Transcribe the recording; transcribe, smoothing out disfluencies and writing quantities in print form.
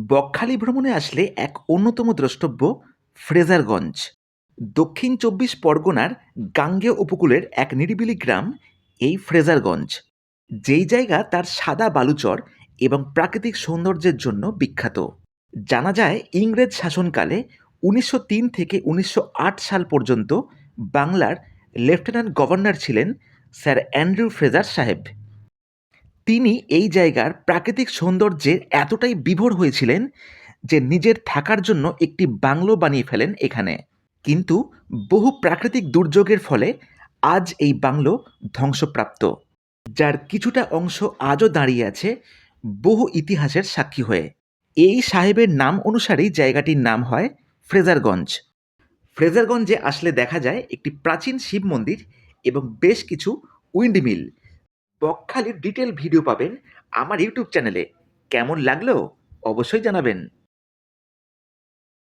বকখালি ভ্রমণে আসলে এক অন্যতম দ্রষ্টব্য ফ্রেজারগঞ্জ। দক্ষিণ চব্বিশ পরগনার গাঙ্গেয় উপকূলের এক নিরিবিলি গ্রাম এই ফ্রেজারগঞ্জ, যেই জায়গা তার সাদা বালুচর এবং প্রাকৃতিক সৌন্দর্যের জন্য বিখ্যাত। জানা যায় ইংরেজ শাসনকালে ১৯০৩ থেকে ১৯০৮ সাল পর্যন্ত বাংলার লেফটেন্যান্ট গভর্নর ছিলেন স্যার অ্যান্ড্রু ফ্রেজার সাহেব। তিনি এই জায়গার প্রাকৃতিক সৌন্দর্যে এতটাই বিভোর হয়েছিলেন যে নিজের থাকার জন্য একটি বাংলো বানিয়ে ফেলেন এখানে। কিন্তু বহু প্রাকৃতিক দুর্যোগের ফলে আজ এই বাংলো ধ্বংসপ্রাপ্ত, যার কিছুটা অংশ আজও দাঁড়িয়ে আছে বহু ইতিহাসের সাক্ষী হয়ে। এই সাহেবের নাম অনুসারেই জায়গাটির নাম হয় ফ্রেজারগঞ্জ। ফ্রেজারগঞ্জে আসলে দেখা যায় একটি প্রাচীন শিব মন্দির এবং বেশ কিছু উইন্ডমিল। বকখালির ডিটেল ভিডিও পাবেন আমার ইউটিউব চ্যানেলে। কেমন লাগলো অবশ্যই জানাবেন।